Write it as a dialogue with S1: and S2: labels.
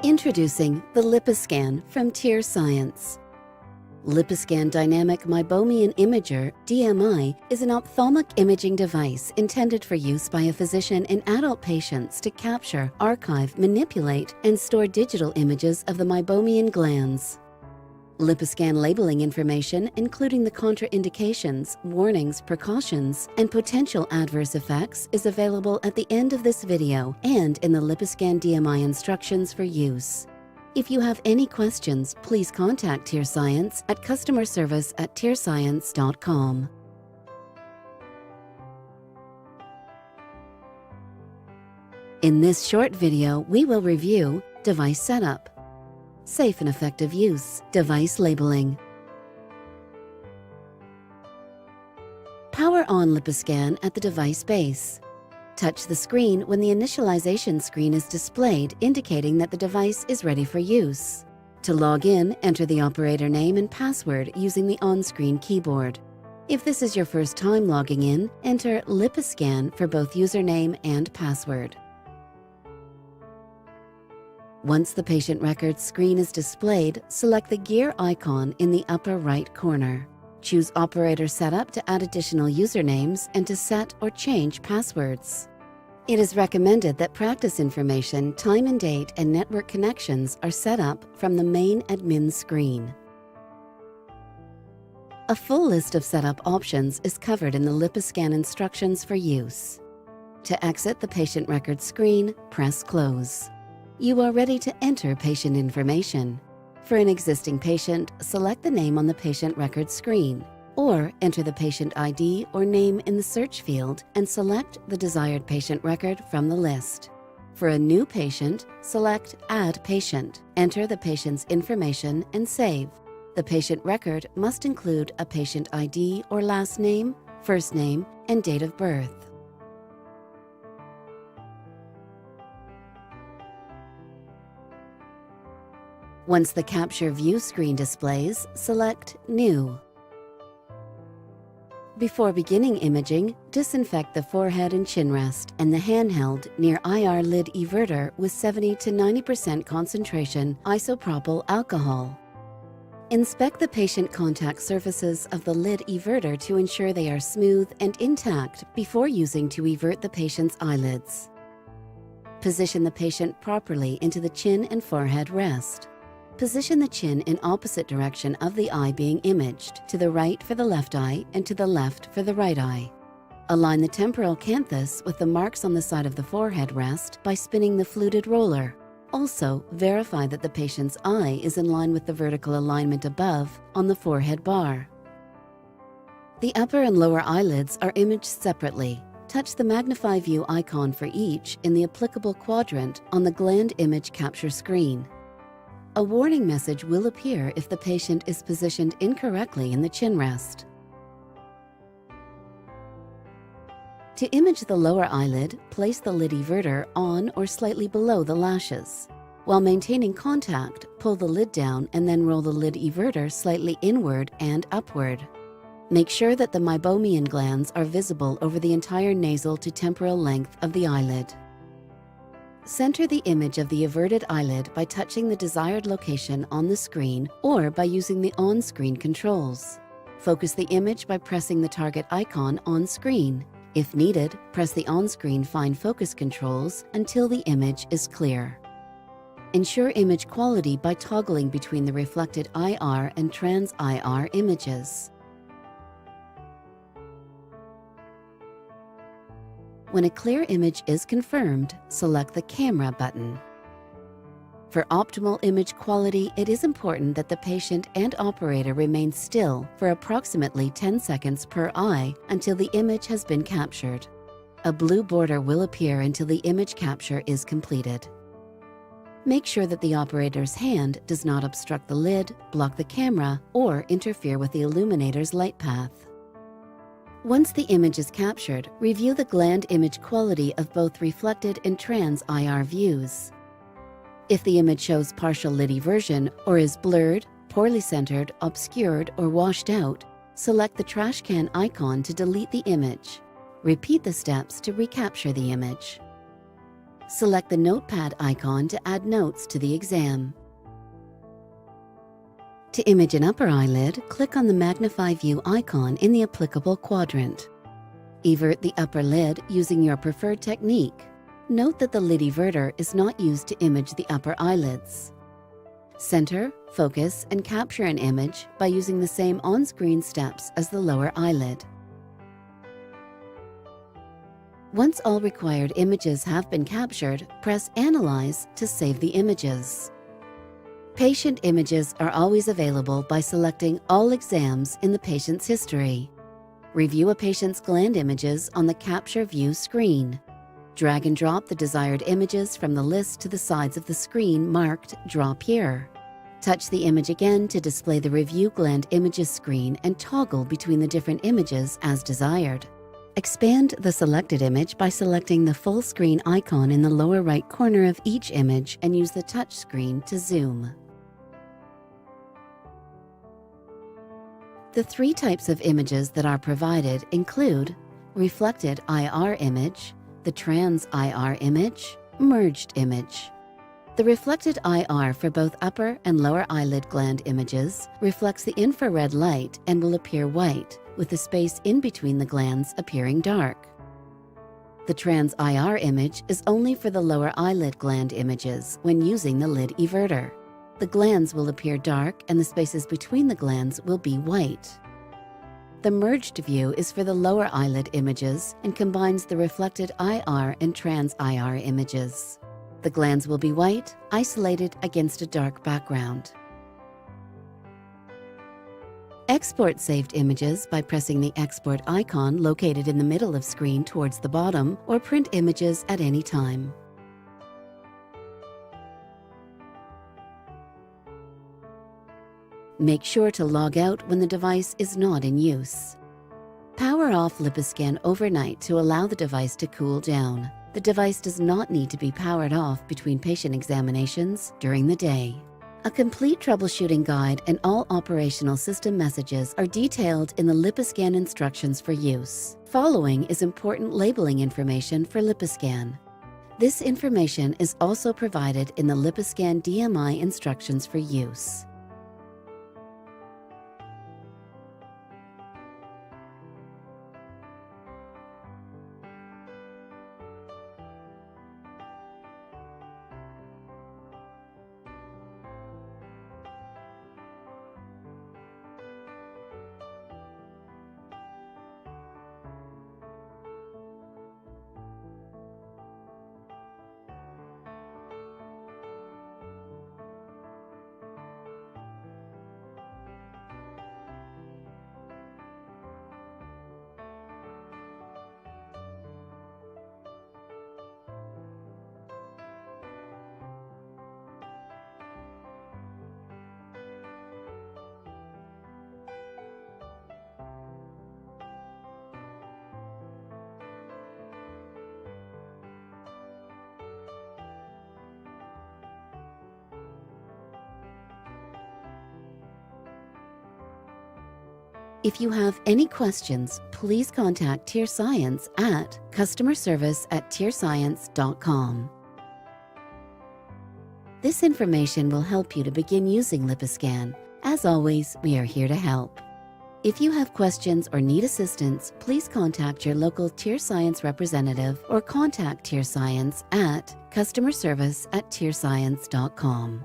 S1: Introducing the LipiScan from Tier Science. LipiScan Dynamic Meibomiene Imager, DMI, is an ophthalmic imaging device intended for use by a physician in adult patients to capture, archive, manipulate, and store digital images of the meibomiene glands. LipiScan labeling information, including the contraindications, warnings, precautions, and potential adverse effects, is available at the end of this video and in the LipiScan DMI instructions for use. If you have any questions, please contact Tier Science at customerservice@tierscience.com. In this short video, we will review device setup, safe and effective use, device labeling. Power on LipiScan at the device base. Touch the screen when the initialization screen is displayed, indicating that the device is ready for use. To log in, enter the operator name and password using the on-screen keyboard. If this is your first time logging in, enter LipiScan for both username and password. Once the patient record screen is displayed, select the gear icon in the upper right corner. Choose Operator Setup to add additional usernames and to set or change passwords. It is recommended that practice information, time and date, and network connections are set up from the main admin screen. A full list of setup options is covered in the LipiScan instructions for use. To exit the patient record screen, press Close. You are ready to enter patient information. For an existing patient, select the name on the patient record screen, or enter the patient ID or name in the search field and select the desired patient record from the list. For a new patient, select Add Patient, enter the patient's information and save. The patient record must include a patient ID or last name, first name, and date of birth. Once the Capture View screen displays, select New. Before beginning imaging, disinfect the forehead and chin rest and the handheld near IR lid everter with 70 to 90% concentration isopropyl alcohol. Inspect the patient contact surfaces of the lid everter to ensure they are smooth and intact before using to evert the patient's eyelids. Position the patient properly into the chin and forehead rest. Position the chin in opposite direction of the eye being imaged, to the right for the left eye and to the left for the right eye. Align the temporal canthus with the marks on the side of the forehead rest by spinning the fluted roller. Also, verify that the patient's eye is in line with the vertical alignment above on the forehead bar. The upper and lower eyelids are imaged separately. Touch the Magnify View icon for each in the applicable quadrant on the gland image capture screen. A warning message will appear if the patient is positioned incorrectly in the chin rest. To image the lower eyelid, place the lid everter on or slightly below the lashes. While maintaining contact, pull the lid down and then roll the lid everter slightly inward and upward. Make sure that the meibomiene glands are visible over the entire nasal to temporal length of the eyelid. Center the image of the averted eyelid by touching the desired location on the screen or by using the on-screen controls. Focus the image by pressing the target icon on screen. If needed, press the on-screen Fine Focus controls until the image is clear. Ensure image quality by toggling between the reflected IR and trans-IR images. When a clear image is confirmed, select the Camera button. For optimal image quality, it is important that the patient and operator remain still for approximately 10 seconds per eye until the image has been captured. A blue border will appear until the image capture is completed. Make sure that the operator's hand does not obstruct the lid, block the camera, or interfere with the illuminator's light path. Once the image is captured, review the gland image quality of both reflected and trans-IR views. If the image shows partial lid eversion or is blurred, poorly centered, obscured, or washed out, select the trash can icon to delete the image. Repeat the steps to recapture the image. Select the notepad icon to add notes to the exam. To image an upper eyelid, click on the Magnify View icon in the applicable quadrant. Evert the upper lid using your preferred technique. Note that the lid everter is not used to image the upper eyelids. Center, focus, and capture an image by using the same on-screen steps as the lower eyelid. Once all required images have been captured, press Analyze to save the images. Patient images are always available by selecting All Exams in the patient's history. Review a patient's gland images on the Capture View screen. Drag and drop the desired images from the list to the sides of the screen marked Drop Here. Touch the image again to display the Review Gland Images screen and toggle between the different images as desired. Expand the selected image by selecting the full screen icon in the lower right corner of each image and use the touch screen to zoom. The three types of images that are provided include reflected IR image, the trans IR image, merged image. The reflected IR for both upper and lower eyelid gland images reflects the infrared light and will appear white, with the space in between the glands appearing dark. The trans IR image is only for the lower eyelid gland images when using the lid everter. The glands will appear dark and the spaces between the glands will be white. The merged view is for the lower eyelid images and combines the reflected IR and trans IR images. The glands will be white, isolated against a dark background. Export saved images by pressing the export icon located in the middle of screen towards the bottom, or print images at any time. Make sure to log out when the device is not in use. Power off LipiScan overnight to allow the device to cool down. The device does not need to be powered off between patient examinations during the day. A complete troubleshooting guide and all operational system messages are detailed in the LipiScan instructions for use. Following is important labeling information for LipiScan. This information is also provided in the LipiScan DMI instructions for use. If you have any questions, please contact TearScience at customerservice@tearscience.com. This information will help you to begin using LipiScan. As always, we are here to help. If you have questions or need assistance, please contact your local TearScience representative or contact TearScience at customerservice@tearscience.com.